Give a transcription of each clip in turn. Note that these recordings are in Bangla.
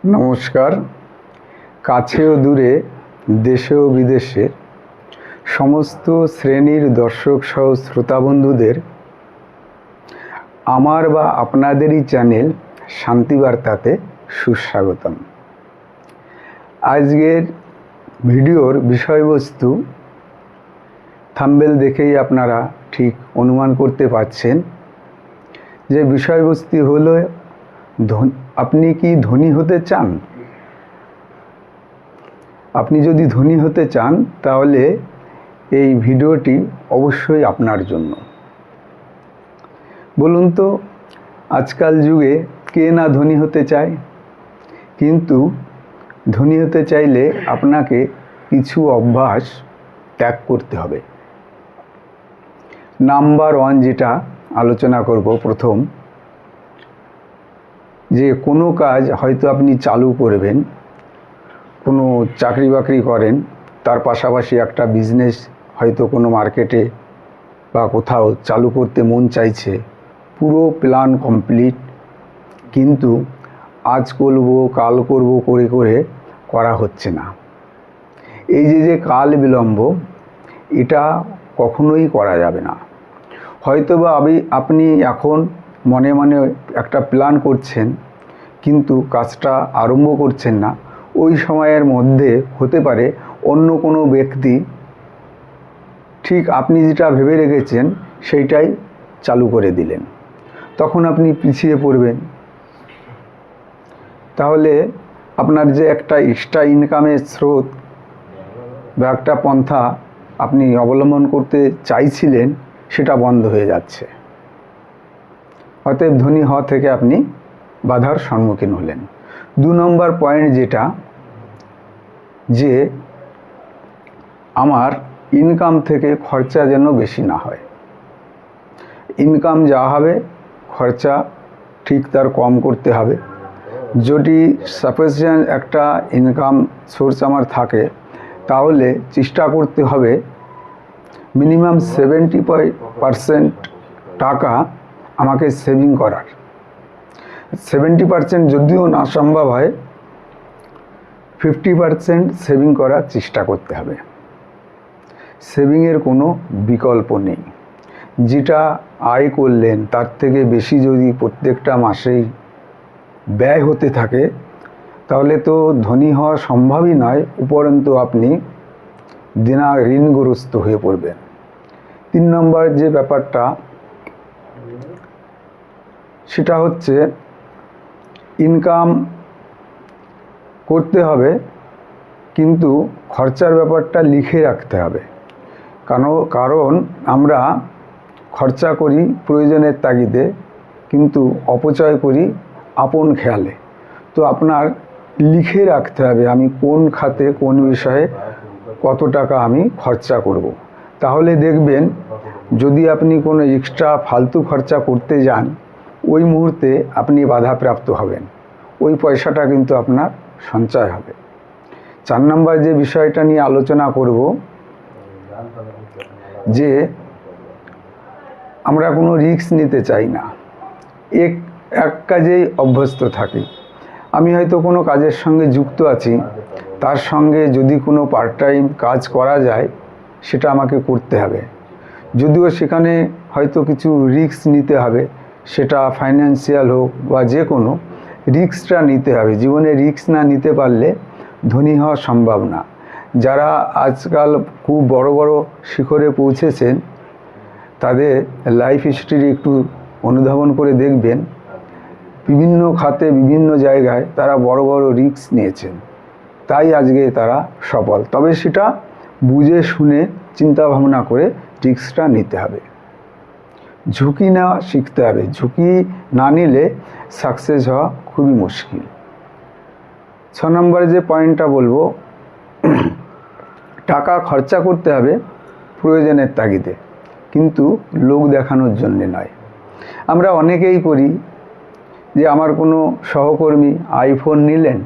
নমস্কার। কাছে ও দূরে, দেশে ও বিদেশে সমস্ত শ্রেণীর দর্শক সহ শ্রোতা বন্ধুদের আমার বা আপনাদেরই চ্যানেল শান্তিবার্তাতে সুস্বাগতম। আজকের ভিডিওর বিষয়বস্তু থাম্বনেল দেখেই আপনারা ঠিক অনুমান করতে পারছেন যে বিষয়বস্তু হলো আপনি কি ধনী হতে চান? আপনি যদি ধনী হতে চান তাহলে এই ভিডিওটি অবশ্যই আপনার জন্য। বলুন তো, আজকাল যুগে কে না ধনী হতে চায়? কিন্তু ধনী হতে চাইলে আপনাকে কিছু অভ্যাস ত্যাগ করতে হবে। নাম্বার 1 যেটা আলোচনা করব, প্রথম, যে কোনো কাজ হয়তো আপনি চালু করবেন, কোনো চাকরি বাকরি করেন, তার পাশাপাশি একটা বিজনেস হয়তো কোনো মার্কেটে বা কোথাও চালু করতে মন চাইছে, পুরো প্ল্যান কমপ্লিট, কিন্তু আজ করব কাল করব করে করে করা হচ্ছে না। এই যে কাল বিলম্ব, এটা কখনোই করা যাবে না। হয়তোবা আপনি এখন মনে মনে একটা প্ল্যান করছেন কিন্তু কাজটা আরম্ভ করছেন না। ওই সময়ের মধ্যে হতে পারে অন্য কোনো ব্যক্তি ঠিক আপনি যেটা ভেবে রেখেছেন সেইটাই চালু করে দিলেন, তখন আপনি পিছিয়ে পড়বেন। তাহলে আপনার যে একটা এক্সট্রা ইনকামের স্রোত বা একটা পন্থা আপনি অবলম্বন করতে চাইছিলেন সেটা বন্ধ হয়ে যাচ্ছে। অতএব ধনী হওয়া থেকে আপনি বাধার সম্মুখীন হলেন। 2 নম্বর পয়েন্ট যেটা, যে আমার ইনকাম থেকে খরচা যেন বেশি না হয়। ইনকাম যা হবে খরচা ঠিক তার কম করতে হবে। যদি সাফিসিয়েন্ট একটা ইনকাম সোর্স আমার থাকে তাহলে চেষ্টা করতে হবে মিনিমাম 70% টাকা আমাকে সেভিং করার। 70% যদিও না সম্ভব হয়, 50% সেভিং করার চেষ্টা করতে হবে। সেভিংয়ের কোনো বিকল্প নেই। যেটা আয় করলেন তার থেকে বেশি যদি প্রত্যেকটা মাসেই ব্যয় হতে থাকে তাহলে তো ধনী হওয়া সম্ভবই নয়, উপরন্তু আপনি ঋণগ্রস্ত হয়ে পড়বেন। 3 নম্বর যে ব্যাপারটা, সেটা হচ্ছে ইনকাম করতে হবে কিন্তু খরচার ব্যাপারটা লিখে রাখতে হবে। কারণ আমরা খরচা করি প্রয়োজনের তাগিদে কিন্তু অপচয় করি আপন খেয়ালে। তো আপনার লিখে রাখতে হবে আমি কোন খাতে কোন বিষয়ে কত টাকা আমি খরচা করব। তাহলে দেখবেন যদি আপনি কোনো এক্সট্রা ফালতু খরচা করতে যান ওই মুহূর্তে আপনি বাধাপ্রাপ্ত হবেন, ওই পয়সাটা কিন্তু আপনার সঞ্চয় হবে। 4 নম্বর যে বিষয়টা নিয়ে আলোচনা করব, যে আমরা কোনো রিস্ক নিতে চাই না, এক কাজেই অভ্যস্ত থাকি। আমি হয়তো কোনো কাজের সঙ্গে যুক্ত আছি, তার সঙ্গে যদি কোনো পার্ট টাইম কাজ করা যায় সেটা আমাকে করতে হবে। যদিও সেখানে হয়তো কিছু রিস্ক নিতে হবে, সেটা ফাইন্যান্সিয়াল হোক বা যে কোনো, রিস্কটা নিতে হবে। জীবনে রিস্ক না নিতে পারলে ধনী হওয়া সম্ভব না। যারা আজকাল খুব বড় বড় শিখরে পৌঁছেছেন তাদের লাইফ হিস্ট্রি একটু অনুধাবন করে দেখবেন, বিভিন্ন খাতে বিভিন্ন জায়গায় তারা বড় বড় রিস্ক নিয়েছেন, তাই আজকে তারা সফল। তবে সেটা বুঝে শুনে চিন্তা ভাবনা করে রিস্কটা নিতে হবে, ঝুঁকি নেওয়া শিখতে হবে। ঝুঁকি না নিলে সাকসেস হওয়া খুবই মুশকিল। 6 নম্বরে যে পয়েন্টটা বলবো, টাকা খরচা করতে হবে প্রয়োজনের তাগিদে কিন্তু লোক দেখানোর জন্যে নয়। আমরা অনেকেই করি যে আমার কোনো সহকর্মী আইফোন নিলেন,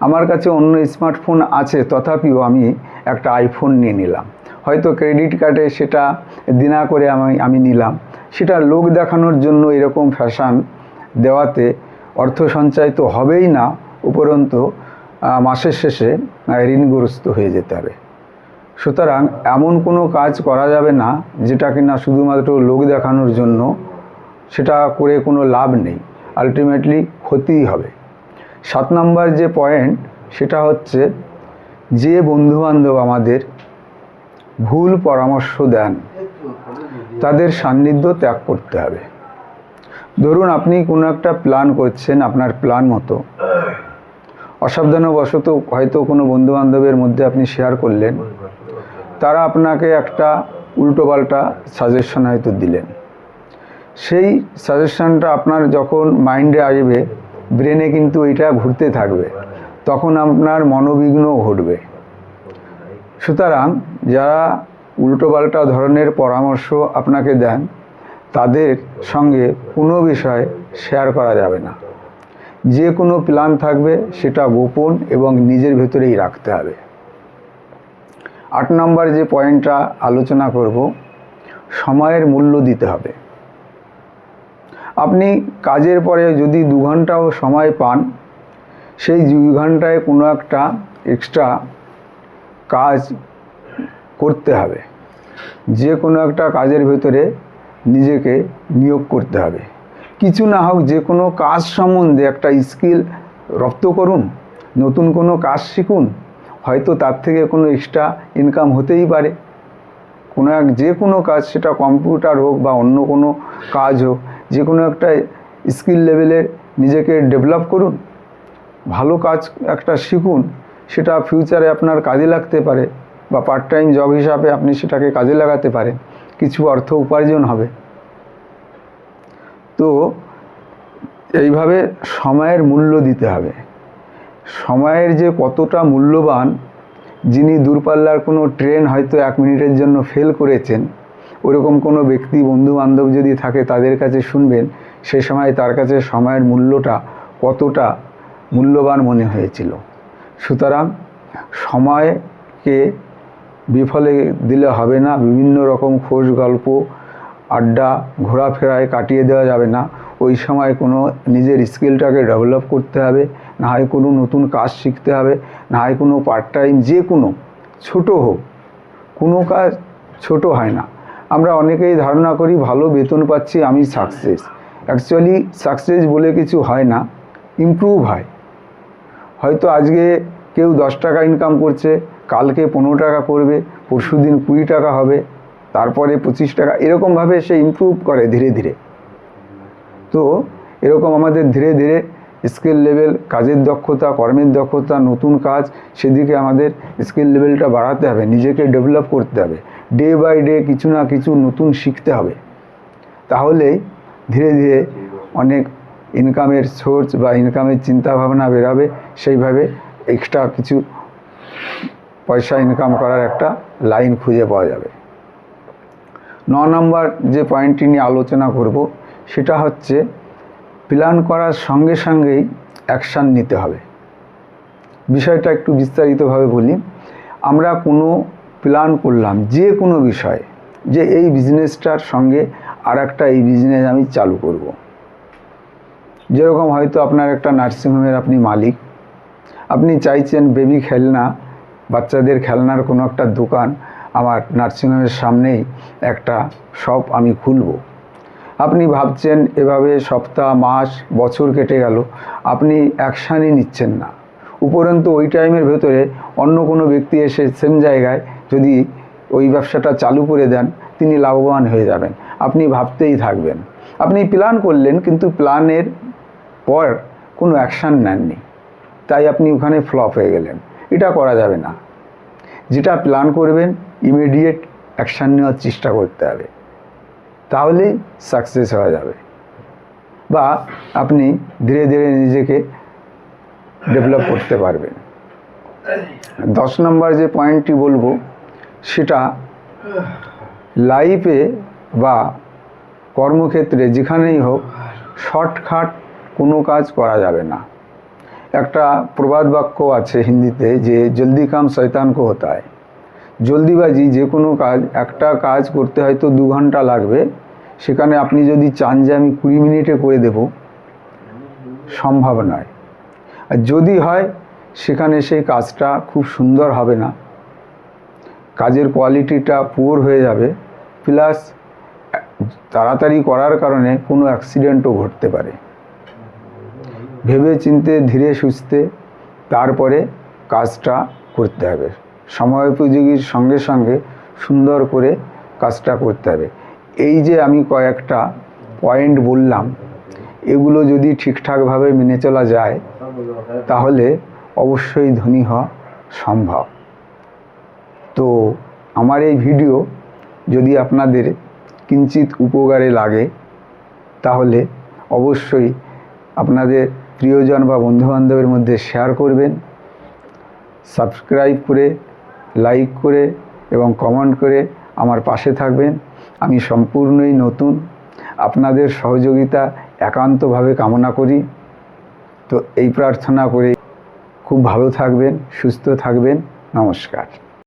আমার কাছে অন্য স্মার্টফোন আছে তথাপিও আমি একটা আইফোন নিয়ে নিলাম, হয়তো ক্রেডিট কার্ডে সেটা দিনা করে আমি নিলাম। সেটা লোক দেখানোর জন্য এরকম ফ্যাশন দেওয়াতে অর্থ সঞ্চয় তো হবেই না, উপরন্তু মাসের শেষে ঋণগ্রস্ত হয়ে যেতে হবে। সুতরাং এমন কোনো কাজ করা যাবে না যেটা কিনা শুধুমাত্র লোক দেখানোর জন্য, সেটা করে কোনো লাভ নেই, আলটিমেটলি ক্ষতিই হবে। 7 নম্বর যে পয়েন্ট সেটা হচ্ছে, যে বন্ধুবান্ধব আমাদের ভুল পরামর্শ দেন তাদের সান্নিধ্য ত্যাগ করতে হবে। ধরুন আপনি কোনো একটা প্ল্যান করছেন, আপনার প্ল্যান মতো অসাবধানবশত হয়তো কোনো বন্ধুবান্ধবের মধ্যে আপনি শেয়ার করলেন, তারা আপনাকে একটা উল্টোপাল্টা সাজেশন হয়তো দিলেন। সেই সাজেশনটা আপনার যখন মাইন্ডে আসবে, ব্রেনে কিন্তু এটা ঘুরতে থাকবে, তখন আপনার মনোবিঘ্ন ঘটবে। সুতরাং যারা উল্টোপাল্টা ধরনের পরামর্শ আপনাকে দেন তাদের সঙ্গে কোনো বিষয় শেয়ার করা যাবে না। যে কোনো প্ল্যান থাকবে সেটা গোপন এবং নিজের ভেতরেই রাখতে হবে। 8 নম্বর যে পয়েন্টটা আলোচনা করব, সময়ের মূল্য দিতে হবে। আপনি কাজের পরে যদি 2 ঘন্টাও সময় পান, সেই 2 ঘন্টায় কোনো একটা এক্সট্রা কাজ করতে হবে। যে কোনো একটা কাজের ভেতরে নিজেকে নিয়োগ করতে হবে। কিছু না হোক যে কোনো কাজ সম্বন্ধে একটা স্কিল রপ্ত করুন, নতুন কোনো কাজ শিখুন, হয়তো তার থেকে কোনো এক্সট্রা ইনকাম হতেই পারে। যে কোনো কাজ, সেটা কম্পিউটার হোক বা অন্য কোনো কাজ হোক, যে কোনো একটা স্কিল লেভেলের নিজেকে ডেভেলপ করুন, ভালো কাজ একটা শিখুন, সেটা ফিউচারে আপনার কাজে লাগতে পারে বা পার্ট টাইম জব হিসাবে আপনি সেটাকে কাজে লাগাতে পারেন, কিছু অর্থ উপার্জন হবে। তো এইভাবে সময়ের মূল্য দিতে হবে। সময়ের যে কতটা মূল্যবান, যিনি দূরপাল্লার কোনো ট্রেন হয়তো 1 মিনিটের জন্য ফেল করেছেন, ওরকম কোনো ব্যক্তি বন্ধু বান্ধব যদি থাকে তাদের কাছে শুনবেন সে সময় তার কাছে সময়ের মূল্যটা কতটা মূল্যবান মনে হয়েছিল। সুতরাং সময়কে বিফলে দিলে হবে না। বিভিন্ন রকম খোশ গল্প, আড্ডা, ঘোরাফেরায় কাটিয়ে দেওয়া যাবে না। ওই সময় কোনো নিজের স্কিলটাকে ডেভেলপ করতে হবে, না হয় কোনো নতুন কাজ শিখতে হবে, না হয় কোনো পার্ট টাইম, যে কোনো ছোটো হোক, কোনো কাজ ছোট হয় না। আমরা অনেকেই ধারণা করি ভালো বেতন পাচ্ছি আমি সাকসেস। অ্যাকচুয়ালি সাকসেস বলে কিছু হয় না, ইমপ্রুভ হয়। হয়তো আজকে কেউ 10 টাকা ইনকাম করছে, কালকে 15 টাকা করবে, পরশু দিন 20 টাকা হবে, তারপরে 25 টাকা, এরকমভাবে সে ইমপ্রুভ করে ধীরে ধীরে। তো এরকম আমাদের ধীরে ধীরে স্কিল লেভেল, কাজের দক্ষতা, কর্মের দক্ষতা, নতুন কাজ, সেদিকে আমাদের স্কিল লেভেলটা বাড়াতে হবে, নিজেকে ডেভেলপ করতে হবে। ডে বাই ডে কিছু না কিছু নতুন শিখতে হবে। তাহলেই ধীরে ধীরে অনেক ইনকামের সোর্স বা ইনকামের চিন্তাভাবনা বেরোবে, সেইভাবে এক্সট্রা কিছু পয়সা ইনকাম করার একটা লাইন খুঁজে পাওয়া যাবে। 9 নম্বর যে পয়েন্টটি নিয়ে আলোচনা করব সেটা হচ্ছে, প্ল্যান করার সঙ্গে সঙ্গেই অ্যাকশান নিতে হবে। বিষয়টা একটু বিস্তারিতভাবে বলি। আমরা কোনো প্ল্যান করলাম যে কোনো বিষয়ে, যে এই বিজনেসটার সঙ্গে আর একটা এই বিজনেস আমি চালু করব। যেরকম হয়তো আপনার একটা নার্সিংহোমের আপনি মালিক, আপনি চাইছেন বেবি খেলনা, বাচ্চাদের খেলনার কোনো একটা দোকান আমার নার্সিংহোমের সামনেই একটা শপ আমি খুলব। আপনি ভাবছেন, এভাবে সপ্তাহ, মাস, বছর কেটে গেল, আপনি অ্যাকশানই নিচ্ছেন না। উপরন্তু ওই টাইমের ভেতরে অন্য কোনো ব্যক্তি এসে সেম জায়গায় যদি ওই ব্যবসাটা চালু করে দেন, তিনি লাভবান হয়ে যাবেন। আপনি ভাবতেই থাকবেন। আপনি প্ল্যান করলেন কিন্তু প্ল্যানের পর কোনো অ্যাকশান নেননি, তাই আপনি ওখানে ফ্লপ হয়ে গেলেন। এটা করা যাবে না। যেটা প্ল্যান করবেন ইমিডিয়েট অ্যাকশান নেওয়ার চেষ্টা করতে হবে, তাহলেই সাকসেস হওয়া যাবে, বা আপনি ধীরে ধীরে নিজেকে ডেভেলপ করতে পারবেন। 10 নম্বর যে পয়েন্টটি বলবো সেটা, লাইফে বা কর্মক্ষেত্রে যেখানেই হোক শর্টকাট কোনো কাজ করা যাবে না। একটা প্রবাদ বাক্য আছে হিন্দিতে, যে জলদি কাম শয়তান কো হোতা হ্যায়। জলদিবাজি যে কোনো কাজ, একটা কাজ করতে হয়তো 2 ঘন্টা লাগবে, সেখানে আপনি যদি চান যে আমি 20 মিনিটে করে দেব, সম্ভব নয়। আর যদি হয় সেখানে সেই কাজটা খুব সুন্দর হবে না, কাজের কোয়ালিটিটা পুয়ার হয়ে যাবে, প্লাস তাড়াতাড়ি করার কারণে কোনো অ্যাক্সিডেন্টও ঘটতে পারে। ভেবে চিন্তে ধীরে সুস্থে তারপরে কাজটা করতে হবে, সময়োপযোগীর সঙ্গে সঙ্গে সুন্দর করে কাজটা করতে হবে। এই যে আমি কয়েকটা পয়েন্ট বললাম, এগুলো যদি ঠিকঠাকভাবে মেনে চলা যায় তাহলে অবশ্যই ধনী হওয়া সম্ভব। তো আমার এই ভিডিও যদি আপনাদের কিঞ্চিত উপকারে লাগে তাহলে অবশ্যই আপনাদের প্রিয়জন বা বন্ধুবান্ধবের মধ্যে শেয়ার করবেন, সাবস্ক্রাইব করে, লাইক করে এবং কমেন্ট করে আমার পাশে থাকবেন। আমি সম্পূর্ণই নতুন, আপনাদের সহযোগিতা একান্তভাবে কামনা করি। তো এই প্রার্থনা করে খুব ভালো থাকবেন, সুস্থ থাকবেন। নমস্কার।